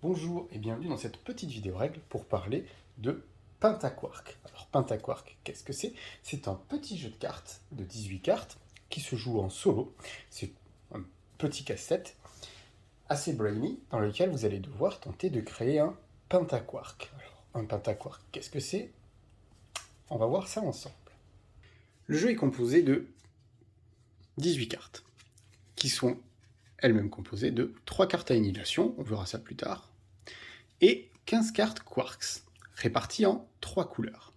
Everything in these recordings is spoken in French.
Bonjour et bienvenue dans cette petite vidéo règle pour parler de Pentaquark. Alors Pentaquark, qu'est-ce que c'est? C'est un petit jeu de cartes de 18 cartes qui se joue en solo. C'est un petit casse-tête assez brainy dans lequel vous allez devoir tenter de créer un Pentaquark. Alors un Pentaquark, qu'est-ce que c'est? On va voir ça ensemble. Le jeu est composé de 18 cartes qui sont elles-mêmes composées de 3 cartes à annihilation, on verra ça plus tard, et 15 cartes quarks, réparties en 3 couleurs.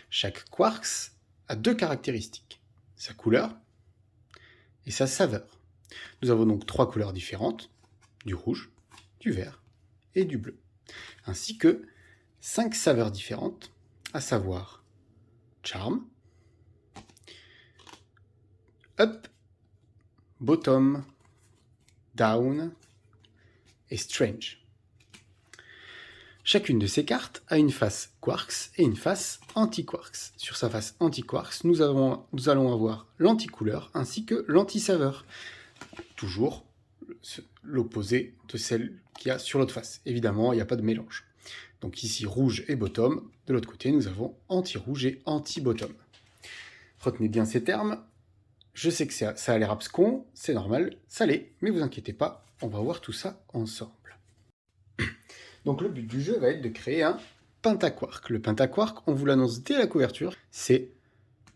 Chaque quarks a 2 caractéristiques, sa couleur et sa saveur. Nous avons donc 3 couleurs différentes, du rouge, du vert et du bleu, ainsi que 5 saveurs différentes, à savoir Charm, Up, Bottom, Down et Strange. Chacune de ces cartes a une face quarks et une face anti-quarks. Sur sa face anti-quarks, nous allons avoir l'anti-couleur ainsi que l'anti-saveur. Toujours l'opposé de celle qu'il y a sur l'autre face. Évidemment, il n'y a pas de mélange. Donc ici, rouge et bottom. De l'autre côté, nous avons anti-rouge et anti-bottom. Retenez bien ces termes. Je sais que ça a l'air abscon, c'est normal, ça l'est, mais vous inquiétez pas, on va voir tout ça ensemble. Donc le but du jeu va être de créer un pentaquark. Le pentaquark, on vous l'annonce dès la couverture, c'est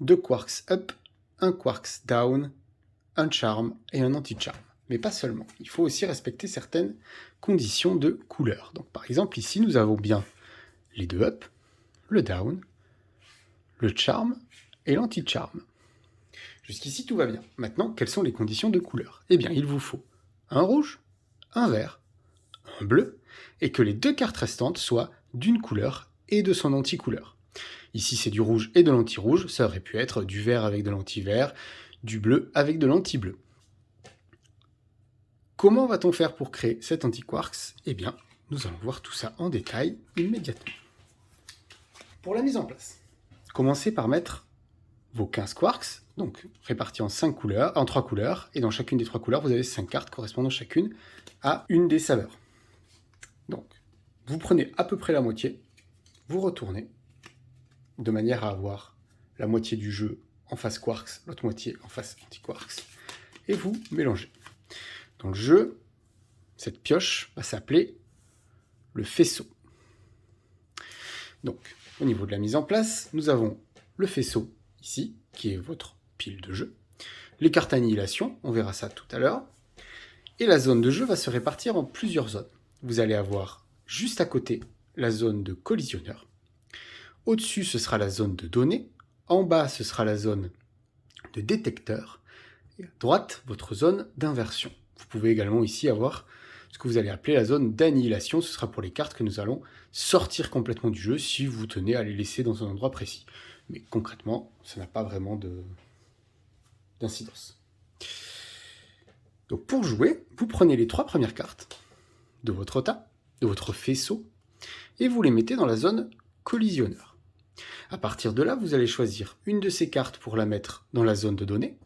2 quarks up, 1 quarks down, un charm et un anti-charm. Mais pas seulement, il faut aussi respecter certaines conditions de couleur. Donc par exemple, ici, nous avons bien les 2 up, le down, le charm et l'anti-charm. Jusqu'ici, tout va bien. Maintenant, quelles sont les conditions de couleur? Eh bien, il vous faut un rouge, un vert, un bleu, et que les 2 cartes restantes soient d'une couleur et de son anti-couleur. Ici, c'est du rouge et de l'anti-rouge, ça aurait pu être du vert avec de l'anti-vert, du bleu avec de l'anti-bleu. Comment va-t-on faire pour créer cet anti-quarks? Eh bien, nous allons voir tout ça en détail immédiatement. Pour la mise en place, commencez par mettre vos 15 quarks, donc répartis en 3 couleurs, et dans chacune des 3 couleurs, vous avez 5 cartes correspondant chacune à une des saveurs. Donc, vous prenez à peu près la moitié, vous retournez, de manière à avoir la moitié du jeu en face quarks, l'autre moitié en face anti-quarks, et vous mélangez. Dans le jeu, cette pioche va s'appeler le faisceau. Donc, au niveau de la mise en place, nous avons le faisceau ici, qui est votre pile de jeu, les cartes annihilation, on verra ça tout à l'heure, et la zone de jeu va se répartir en plusieurs zones. Vous allez avoir juste à côté la zone de collisionneur, au-dessus ce sera la zone de données, en bas ce sera la zone de détecteur, et à droite votre zone d'inversion. Vous pouvez également ici avoir ce que vous allez appeler la zone d'annihilation, ce sera pour les cartes que nous allons sortir complètement du jeu si vous tenez à les laisser dans un endroit précis. Mais concrètement, ça n'a pas vraiment d'incidence. Donc pour jouer, vous prenez les 3 premières cartes de votre tas, de votre faisceau, et vous les mettez dans la zone collisionneur. À partir de là, vous allez choisir une de ces cartes pour la mettre dans la zone de données,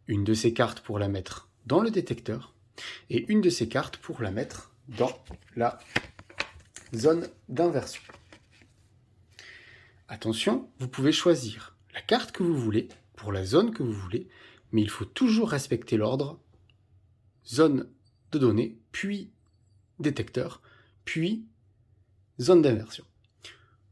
une de ces cartes pour la mettre dans le détecteur, et une de ces cartes pour la mettre dans la zone d'inversion. Attention, vous pouvez choisir la carte que vous voulez, pour la zone que vous voulez, mais il faut toujours respecter l'ordre zone de données, puis détecteur, puis zone d'inversion.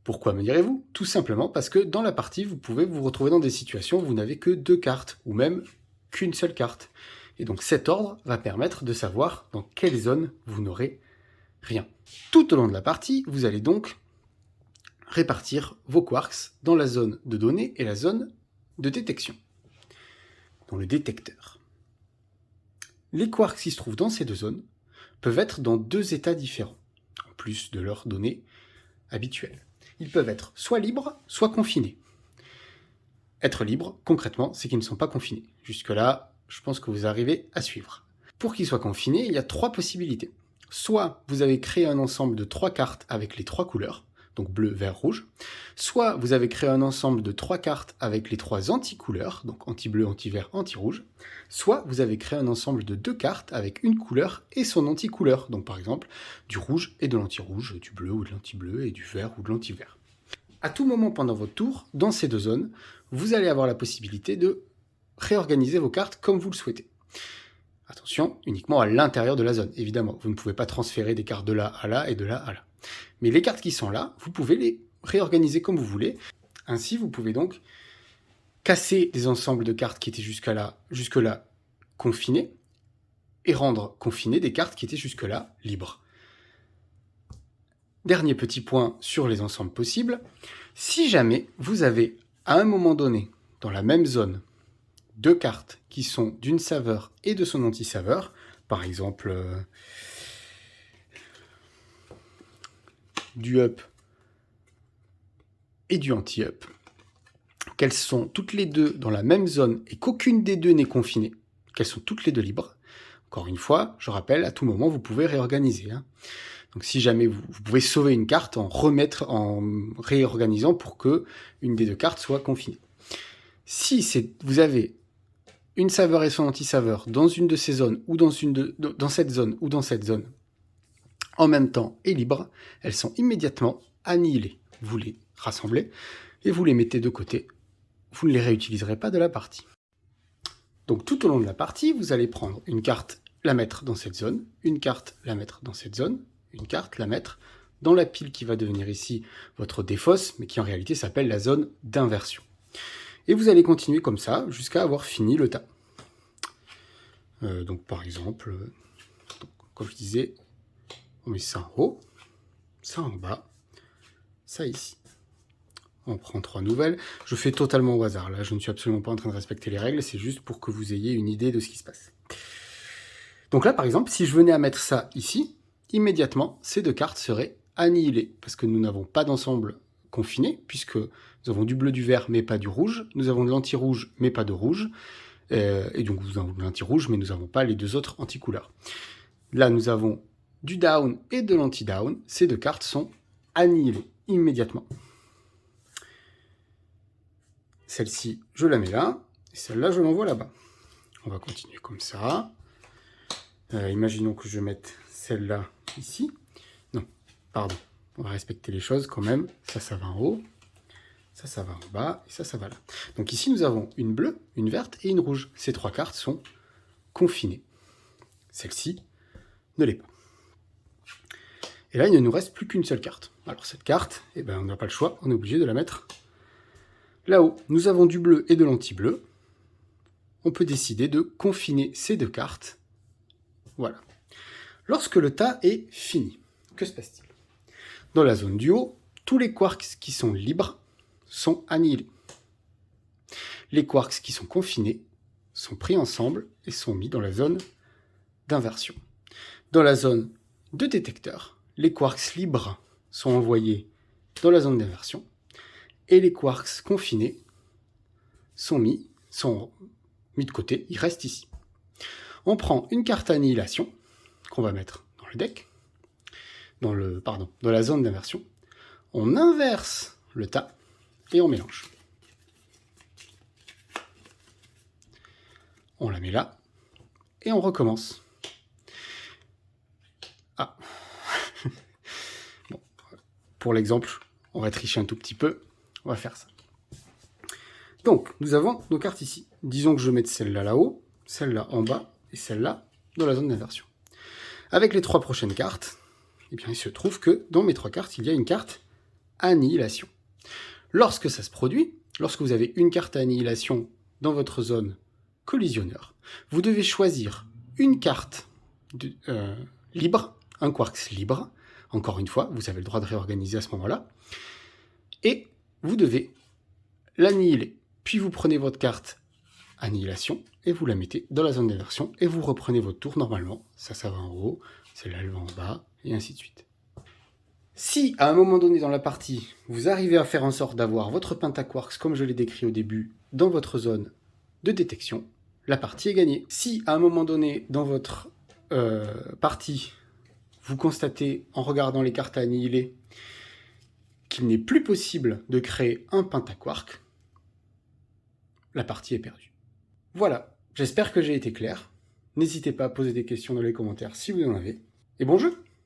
Pourquoi, me direz-vous? Tout simplement parce que dans la partie, vous pouvez vous retrouver dans des situations où vous n'avez que 2 cartes, ou même qu'une seule carte. Et donc cet ordre va permettre de savoir dans quelle zone vous n'aurez rien. Tout au long de la partie, vous allez donc répartir vos quarks dans la zone de données et la zone de détection, dans le détecteur. Les quarks qui se trouvent dans ces 2 zones peuvent être dans 2 états différents, en plus de leurs données habituelles. Ils peuvent être soit libres, soit confinés. Être libre, concrètement, c'est qu'ils ne sont pas confinés. Jusque-là, je pense que vous arrivez à suivre. Pour qu'ils soient confinés, il y a 3 possibilités. Soit vous avez créé un ensemble de 3 cartes avec les 3 couleurs. donc bleu, vert, rouge. Soit vous avez créé un ensemble de 3 cartes avec les 3 anti-couleurs, donc anti-bleu, anti-vert, anti-rouge. Soit vous avez créé un ensemble de 2 cartes avec une couleur et son anti-couleur, donc par exemple du rouge et de l'anti-rouge, du bleu ou de l'anti-bleu et du vert ou de l'anti-vert. À tout moment pendant votre tour, dans ces 2 zones, vous allez avoir la possibilité de réorganiser vos cartes comme vous le souhaitez. Attention, uniquement à l'intérieur de la zone, évidemment. Vous ne pouvez pas transférer des cartes de là à là et de là à là. Mais les cartes qui sont là, vous pouvez les réorganiser comme vous voulez. Ainsi, vous pouvez donc casser des ensembles de cartes qui étaient jusque-là confinées et rendre confinées des cartes qui étaient jusque-là libres. Dernier petit point sur les ensembles possibles. Si jamais vous avez, à un moment donné, dans la même zone, 2 cartes qui sont d'une saveur et de son anti-saveur, par exemple du up et du anti-up, qu'elles sont toutes les deux dans la même zone et qu'aucune des deux n'est confinée, qu'elles sont toutes les deux libres. Encore une fois, je rappelle, à tout moment, vous pouvez réorganiser. Donc si jamais vous pouvez sauver une carte en réorganisant pour que une des 2 cartes soit confinée. Si vous avez une saveur et son anti-saveur dans une de ces zones, ou dans cette zone, ou dans cette zone, en même temps et libre, elles sont immédiatement annihilées. Vous les rassemblez et vous les mettez de côté. Vous ne les réutiliserez pas de la partie. Donc tout au long de la partie, vous allez prendre une carte, la mettre dans cette zone, une carte, la mettre dans cette zone, une carte, la mettre dans la pile qui va devenir ici votre défausse, mais qui en réalité s'appelle la zone d'inversion. Et vous allez continuer comme ça jusqu'à avoir fini le tas. Donc par exemple, comme je disais, on met ça en haut, ça en bas, ça ici. On prend 3 nouvelles. Je fais totalement au hasard. Là, je ne suis absolument pas en train de respecter les règles. C'est juste pour que vous ayez une idée de ce qui se passe. Donc là, par exemple, si je venais à mettre ça ici, immédiatement, ces 2 cartes seraient annihilées. Parce que nous n'avons pas d'ensemble confiné, puisque nous avons du bleu, du vert, mais pas du rouge. Nous avons de l'anti-rouge, mais pas de rouge. Et donc, nous avons de l'anti-rouge, mais nous n'avons pas les 2 autres anti-couleurs. Là, nous avons du down et de l'anti-down. Ces 2 cartes sont annihilées immédiatement. Celle-ci, je la mets là, et celle-là, je l'envoie là-bas. On va continuer comme ça. Imaginons que je mette celle-là ici. Non, pardon. On va respecter les choses quand même. Ça va en haut. Ça va en bas. Et ça va là. Donc ici, nous avons une bleue, une verte et une rouge. Ces 3 cartes sont confinées. Celle-ci ne l'est pas. Et là, il ne nous reste plus qu'une seule carte. Alors cette carte, eh ben, on n'a pas le choix. On est obligé de la mettre là-haut. Nous avons du bleu et de l'anti-bleu. On peut décider de confiner ces 2 cartes. Voilà. Lorsque le tas est fini, que se passe-t-il? Dans la zone du haut, tous les quarks qui sont libres sont annihilés. Les quarks qui sont confinés sont pris ensemble et sont mis dans la zone d'inversion. Dans la zone de détecteur, les quarks libres sont envoyés dans la zone d'inversion et les quarks confinés sont mis de côté, ils restent ici. On prend une carte annihilation qu'on va mettre dans le deck, dans la zone d'inversion. On inverse le tas et on mélange. On la met là et on recommence. Ah. Bon. Pour l'exemple, on va tricher un tout petit peu. On va faire ça. Donc, nous avons nos cartes ici. Disons que je mette celle-là là-haut, celle-là en bas et celle-là dans la zone d'inversion. Avec les 3 prochaines cartes, eh bien, il se trouve que dans mes 3 cartes, il y a une carte annihilation. Lorsque ça se produit, lorsque vous avez une carte annihilation dans votre zone collisionneur, vous devez choisir une carte libre, un quarks libre. Encore une fois, vous avez le droit de réorganiser à ce moment-là. Et vous devez l'annihiler. Puis vous prenez votre carte annihilation et vous la mettez dans la zone d'inversion et vous reprenez votre tour normalement. Ça va en haut, celle-là elle va en bas, et ainsi de suite. Si, à un moment donné dans la partie, vous arrivez à faire en sorte d'avoir votre pentaquarks, comme je l'ai décrit au début, dans votre zone de détection, la partie est gagnée. Si, à un moment donné dans votre partie, vous constatez, en regardant les cartes à annihiler, qu'il n'est plus possible de créer un pentaquark, la partie est perdue. Voilà, j'espère que j'ai été clair. N'hésitez pas à poser des questions dans les commentaires si vous en avez. Et bon jeu!